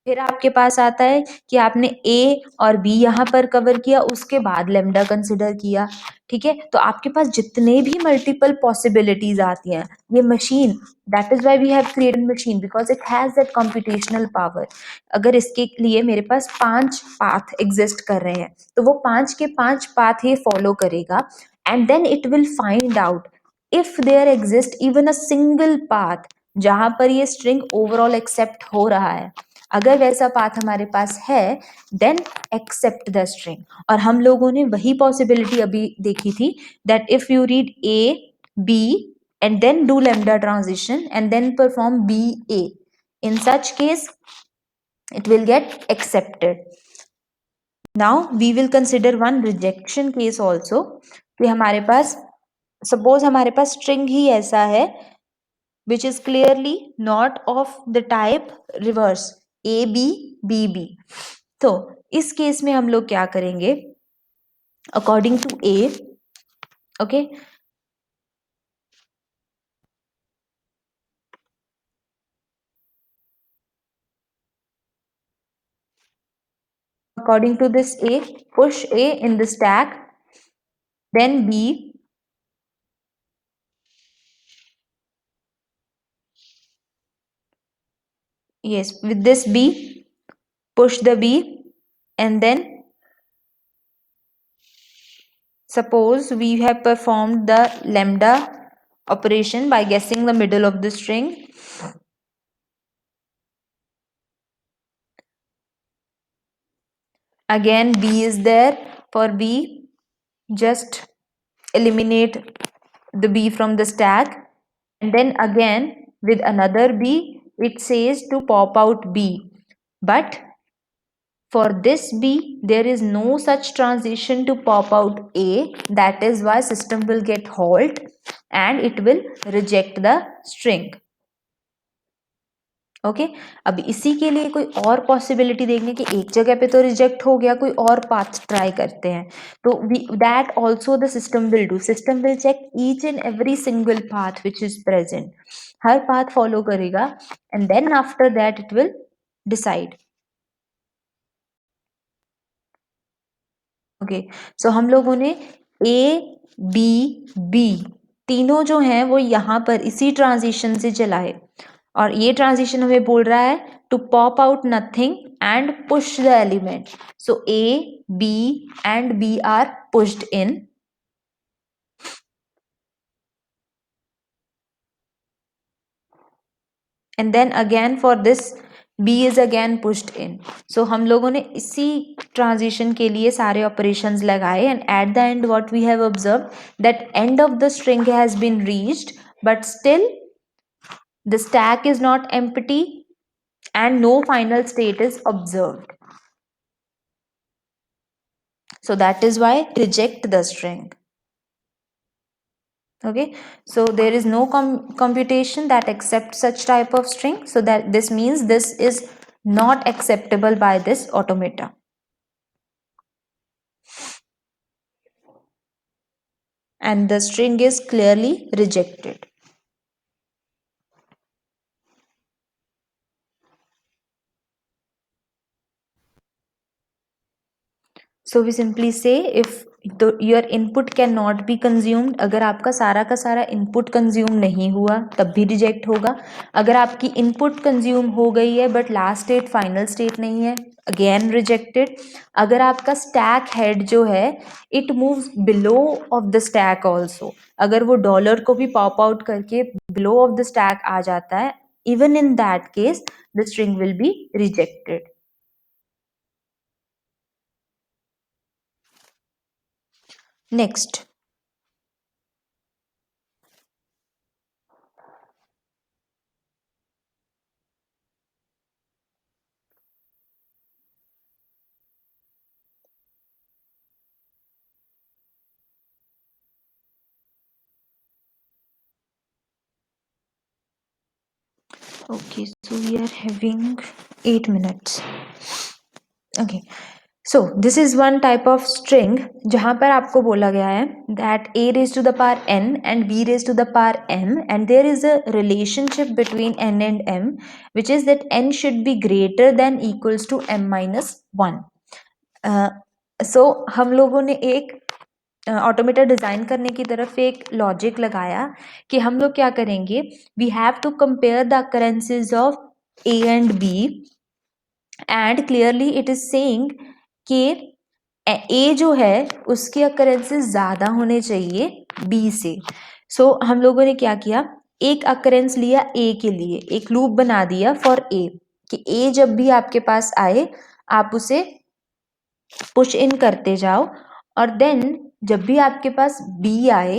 फिर आपके पास आता है कि आपने ए और बी यहाँ पर कवर किया, उसके बाद लेमडा कंसिडर किया, ठीक है। तो आपके पास जितने भी मल्टीपल पॉसिबिलिटीज आती हैं, ये machine, that is why we have created machine, because it has that computational power. अगर इसके लिए मेरे पास 5 पाथ एग्जिस्ट कर रहे हैं, तो वो 5 के 5 पाथ ये फॉलो करेगा, and then it will find out if there exist even a single path जहां पर ये स्ट्रिंग ओवरऑल एक्सेप्ट हो रहा है। अगर वैसा पाथ हमारे पास है, देन एक्सेप्ट द स्ट्रिंग। और हम लोगों ने वही पॉसिबिलिटी अभी देखी थी, that if you read A B and then do lambda transition and then perform BA. In such case, it will get accepted. Now we will consider one rejection case also, कि हमारे पास suppose हमारे पास string ही ऐसा है which is clearly not of the type reverse A B B B. तो इस case में हम लोग क्या करेंगे, according to A, okay, according to this A, push A in the stack, then B, yes, with this B, push the B, and then suppose we have performed the lambda operation by guessing the middle of the string. Again B is there, for B just eliminate the B from the stack, and then again with another B it says to pop out B, but for this B there is no such transition to pop out A, that is why system will get halt and it will reject the string. Okay अब इसी के लिए कोई और possibility देखने की, एक जगह पे तो रिजेक्ट हो गया, कोई और पाथ ट्राई करते हैं। तो that also the system will do, system will check each and every single path which is present, हर पाथ फॉलो करेगा, and then after that it will decide. Okay so हम लोगों ने ए बी बी तीनों जो हैं वो यहाँ पर इसी ट्रांजिशन से चलाए, और ये ट्रांजिशन हमें बोल रहा है to pop out nothing and push the element. So A B and B are pushed in, and then again for this B is again pushed in. So हम लोगों ने इसी ट्रांजिशन के लिए सारे ऑपरेशंस लगाए, and at the end what we have observe that end of the string has been reached, but still the stack is not empty and no final state is observed. So that is why reject the string. Okay, so there is no computation that accepts such type of string, so that this means this is not acceptable by this automata, and the string is clearly rejected. So we simply say if तो your input can not be consumed, अगर आपका सारा का सारा input consume नहीं हुआ तब भी रिजेक्ट होगा। अगर आपकी इनपुट कंज्यूम हो गई है but last state final state नहीं है, अगेन रिजेक्टेड। अगर आपका स्टैक हेड जो है it moves below of the stack also, अगर वो डॉलर को भी पॉप आउट करके बिलो ऑफ द स्टैक आ जाता है, even in that case the string will be rejected. Next, okay, so we are having 8 minutes. Okay, so this is one type of string जहाँ पर आपको बोला गया है that a raised to the power n and b raised to the power m, and there is a relationship between n and m which is that n should be greater than equals to m minus 1. So हम लोगों ने एक automata design करने की तरफ एक logic लगाया कि हम लोग क्या करेंगे, we have to compare the occurrences of A and B, and clearly it is saying कि ए जो है उसके अकरेंसेस ज़्यादा होने चाहिए बी से। सो हम लोगों ने क्या किया, एक अकरेंस लिया ए के लिए, एक लूप बना दिया फॉर ए कि ए जब भी आपके पास आए आप उसे पुश इन करते जाओ, और देन जब भी आपके पास बी आए,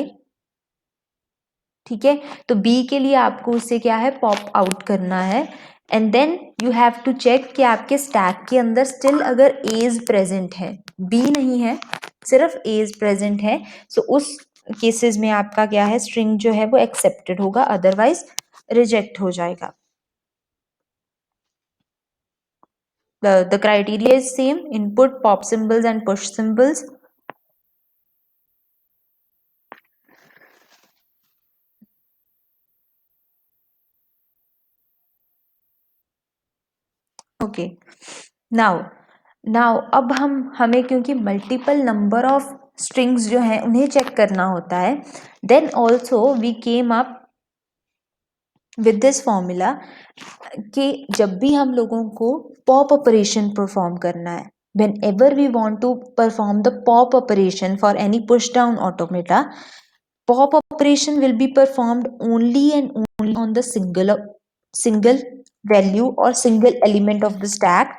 ठीक है, तो बी के लिए आपको उससे क्या है पॉप आउट करना है, and then you have to check कि आपके स्टैक के अंदर स्टिल अगर एज प्रेजेंट है, बी नहीं है, सिर्फ एज प्रेजेंट है, सो उस केसेस में आपका क्या है स्ट्रिंग जो है वो एक्सेप्टेड होगा, अदरवाइज रिजेक्ट हो जाएगा। The criteria is same: input, pop symbols and push symbols. Okay, now अब हमें क्योंकि मल्टीपल नंबर ऑफ स्ट्रिंग्स जो हैं उन्हें चेक करना होता है, then also we came up with this formula कि जब भी हम लोगों को पॉप ऑपरेशन परफॉर्म करना है, whenever we want to perform the pop operation for any push down automata, pop operation will be performed only and only on the single value or single element of the stack,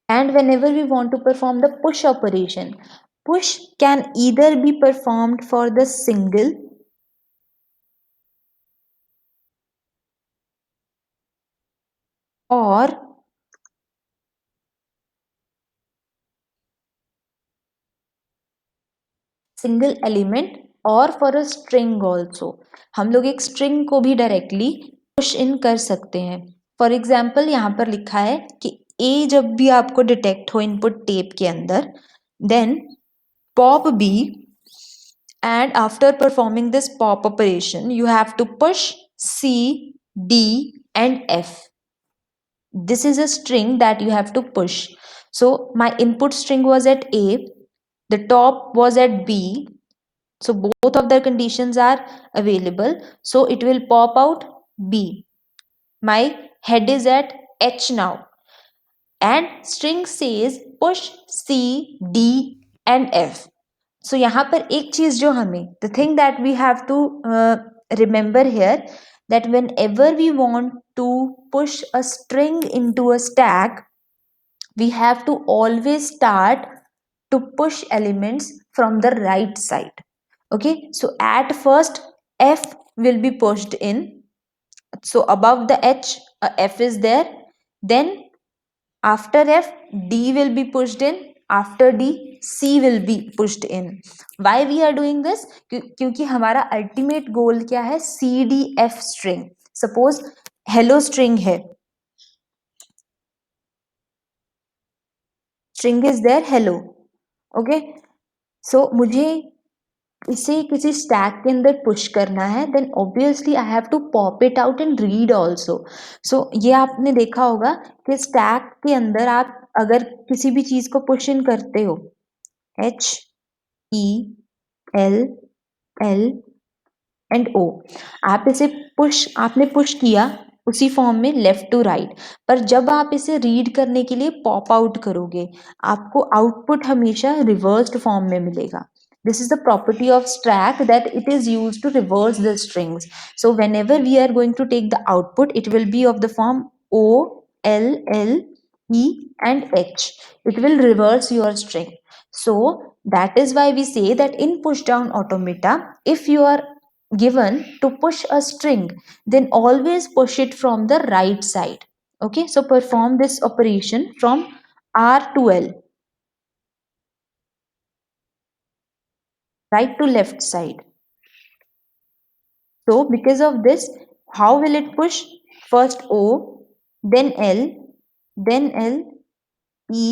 and whenever we want to perform the push operation, push can either be performed for the single or single element और for a string also. हम लोग एक string को भी directly push in कर सकते हैं। For example यहाँ पर लिखा है कि ए जब भी आपको डिटेक्ट हो इनपुट टेप के अंदर, then pop B, and after performing this pop operation you have to push C, D and F. This is a string that you have to push. So my input string was at A, the top was at B, so both of the conditions are available, so it will pop out B. My head is at H now, and string says push C, D and F. So यहाँ पर एक चीज जो हमें the thing that we have to remember here, that whenever we want to push a string into a stack, we have to always start to push elements from the right side. Okay, so at first F will be pushed in, so above the H a F is there, then after F D will be pushed in, after D C will be pushed in. Why we are doing this? क्योंकि हमारा ultimate goal क्या है, C D F string. Suppose hello string है, string is there hello, okay, so मुझे इसे किसी stack के अंदर पुश करना है, then obviously I have to pop it out and read also. So ये आपने देखा होगा कि स्टैक के अंदर आप अगर किसी भी चीज को पुश इन करते हो, H E L L and O, आप इसे पुश आपने पुश किया उसी फॉर्म में लेफ्ट टू राइट, पर जब आप इसे रीड करने के लिए पॉप आउट करोगे आपको आउटपुट हमेशा रिवर्स्ड फॉर्म में मिलेगा। This is the property of stack, that it is used to reverse the strings. So whenever we are going to take the output, it will be of the form O, L, L, E and H. It will reverse your string. So that is why we say that in push down automata, if you are given to push a string, then always push it from the right side. Okay, so perform this operation from R to L, right to left side. So because of this, how will it push? First O, then L, then L, E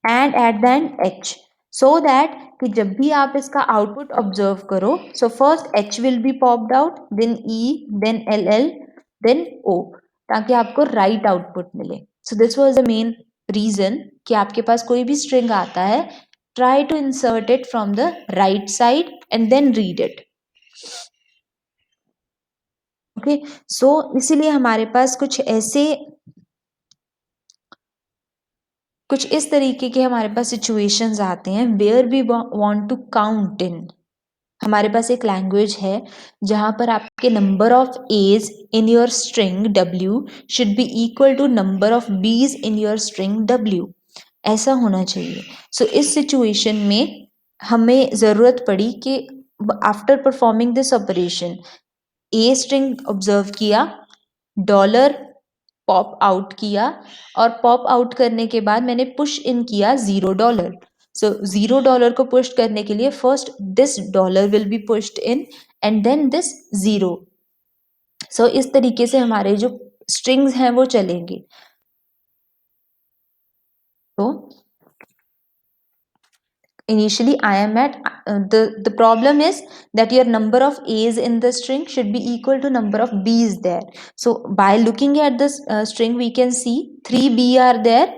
and at the end H. So that कि जब भी आप इसका output observe करो, so first H will be popped out, then E, then LL, then O, ताकि आपको right output मिले। So this was the main reason कि आपके पास कोई भी स्ट्रिंग आता है, try to insert it from the right side and then read it. Okay, so इसीलिए हमारे पास कुछ इस तरीके के हमारे पास सिचुएशंस आते हैं where we want to count in. हमारे पास एक लैंग्वेज है जहां पर आपके number of A's in your string W should be equal to number of B's in your string W, ऐसा होना चाहिए। सो इस सिचुएशन में हमें जरूरत पड़ी कि after performing this operation, a string observe किया, डॉलर पॉप आउट किया और पॉप आउट करने के बाद मैंने पुश इन किया $0। सो $0 को पुश करने के लिए first this dollar will be pushed in and then this 0। So इस तरीके से हमारे जो स्ट्रिंग्स हैं वो चलेंगे। तो initially I am at the problem is that your number of a's in the string should be equal to number of b's there. So by looking at this string we can see 3b are there,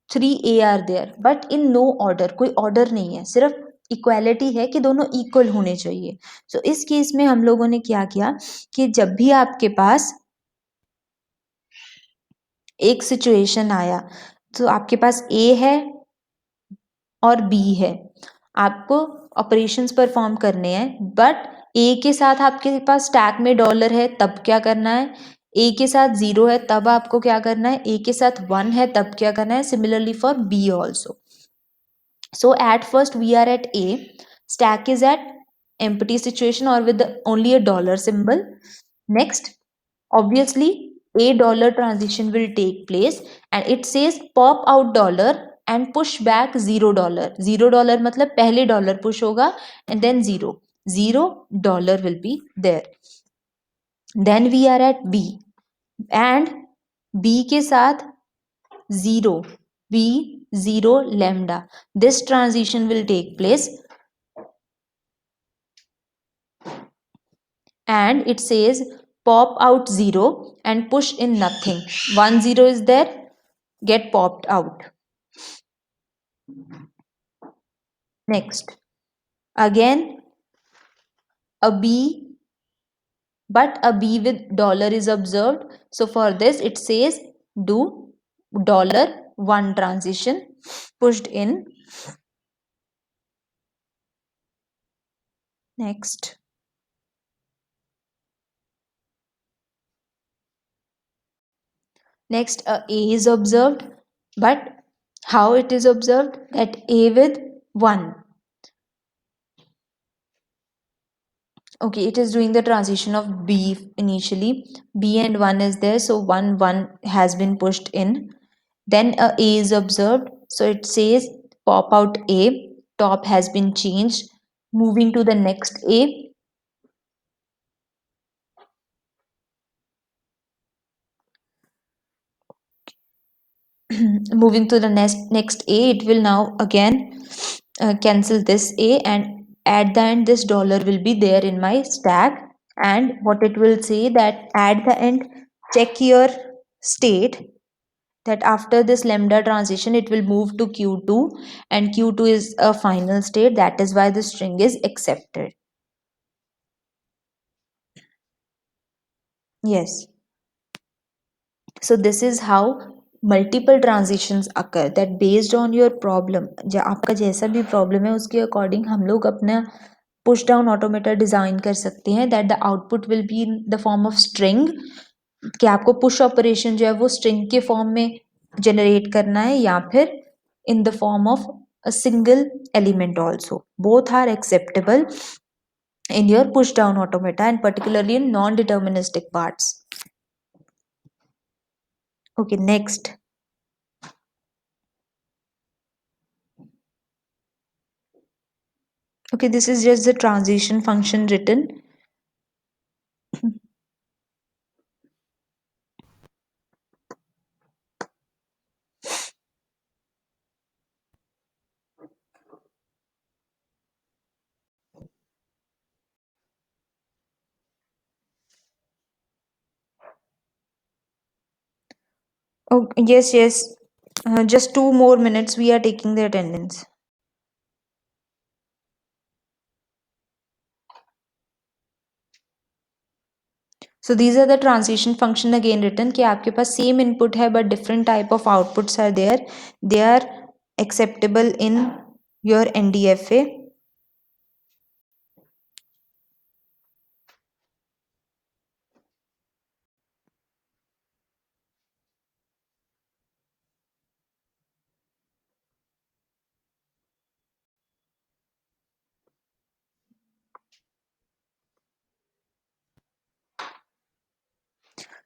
3a are there, but in no order, कोई order नहीं है, सिर्फ equality है कि दोनों equal होने चाहिए। सो इस केस में हम लोगों ने क्या किया कि जब भी आपके पास एक सिचुएशन आया, तो आपके पास ए है और बी है, आपको ऑपरेशंस परफॉर्म करने हैं, बट ए के साथ आपके पास स्टैक में डॉलर है तब क्या करना है, ए के साथ 0 है तब आपको क्या करना है, ए के साथ 1 है तब क्या करना है, similarly for B also. So at first we are at A, stack is at empty situation or with only a dollar symbol. Next, obviously a dollar transition will take place and it says pop out dollar and push back $0। $0 मतलब पहले dollar push होगा and then 0, $0 will be there. Then we are at B and B के साथ 0, B 0 lambda. This transition will take place and it says pop out 0 and push in nothing. 1 0 is there, get popped out. Next, again a B, but a B with dollar is observed. So for this it says do $1 transition pushed in. Next, a is observed, but how it is observed, that A with 1. Okay, it is doing the transition of B initially. B and 1 is there, so 1 1 has been pushed in. Then a is observed, so it says pop out A, top has been changed. Moving to the next A, moving to the next A, it will now again cancel this A and at the end this dollar will be there in my stack, and what it will say that at the end check your state, that after this lambda transition it will move to q2, and q2 is a final state, that is why the string is accepted. Yes, so this is how multiple transitions occur, that based on your problem, आपका जैसा भी problem है उसके according हम लोग अपना push down ऑटोमेटर design कर सकते हैं, that the output will be in the form of string, कि आपको पुश ऑपरेशन जो है वो स्ट्रिंग के फॉर्म में जनरेट करना है या फिर in the form of a single element also, both are acceptable in your push down automata and particularly in non deterministic parts. Okay, next. Okay, this is just the transition function written. Oh, yes, yes. Just 2 more minutes, we are taking the attendance. So these are the transition function again written कि आपके पास same input है but different type of outputs are there. They are acceptable in your NDFA.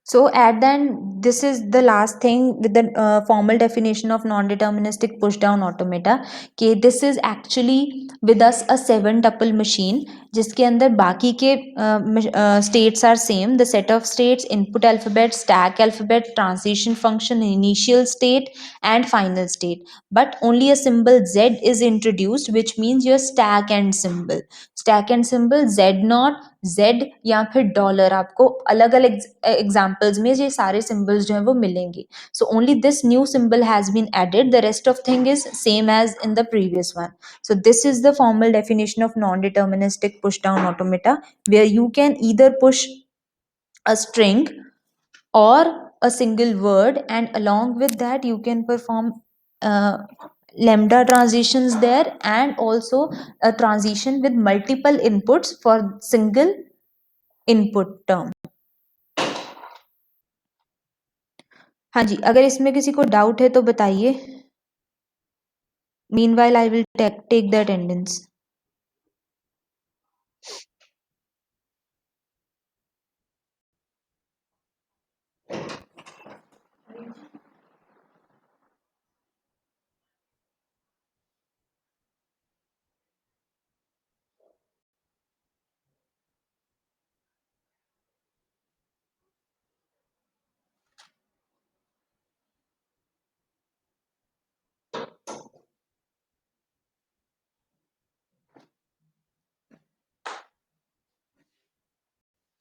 So at the end, this is the last thing with the formal definition of non-deterministic push-down automata. कि this is actually with us a 7-tuple machine जिसके अंदर बाकी के states are same. The set of states, input alphabet, stack alphabet, transition function, initial state and final state. But only a symbol Z is introduced, which means your stack and symbol. Stack and symbol Z naught, Z या फिर dollar, आपको अलग अलग examples में ये सारे symbols जो हैं वो मिलेंगे. So only this new symbol has been added, the rest of thing is same as in the previous one. So this is the formal definition of non-deterministic push down automata, where you can either push a string or a single word, and along with that you can perform uh, lambda transitions there, and also a transition with multiple inputs for single input term. हाँ जी, अगर इसमें किसी को doubt है तो बताइए. Meanwhile, I will take the attendance.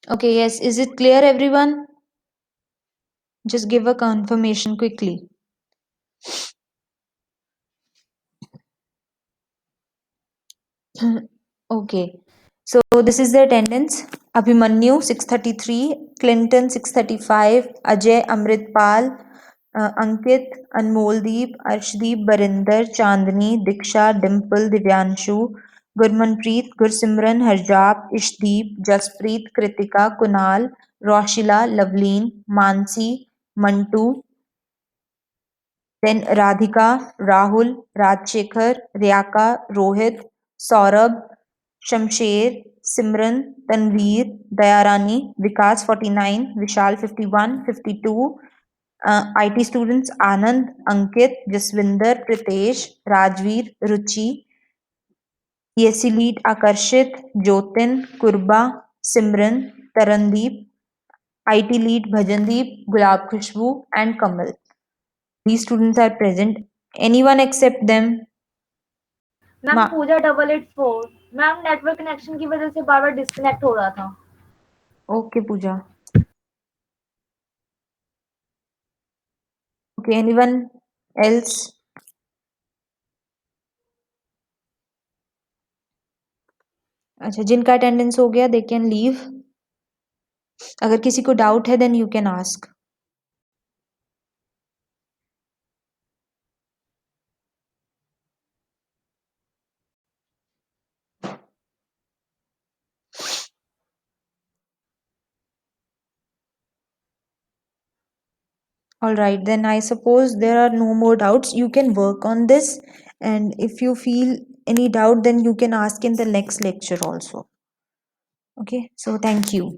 Okay, yes. Is it clear, everyone? Just give a confirmation quickly. Okay. So this is the attendance. Abhimanyu 633, Clinton 635, Ajay Amritpal, Ankit, Anmoldeep, Arshdeep, Barinder, Chandni, Diksha, Dimple, Divyanshu, Gurmanpreet, Gursimran, Harjap, Ishdeep, Jaspreet, Kritika, Kunal, Roshila, Lavleen, Mansi, Mantu, then Radhika, Rahul, Rajshekhar, Ryaka, Rohit, Saurabh, Shamsher, Simran, Tanveer, Dayarani, Vikas 49, Vishal 51, 52, IT students Anand, Ankit, Jaswinder, Pritesh, Rajveer, Ruchi, ESC lead Akarshit, Jotin, Kurba, Simran, Tarandeep, IT lead Bhajandeep, Gulab Khushbu, and Kamal. These students are present. Anyone except them? Ma'am, Pooja 884. Ma'am network connection की वजह से बार बार disconnect हो रहा था। Okay, Pooja. Okay, anyone else? अच्छा, जिनका attendance हो गया दे कैन लीव. अगर किसी को डाउट है then you can ask. All right, then I suppose there are no more doubts. You can work on this, and if you feel any doubt, then you can ask in the next lecture also. Okay, so thank you.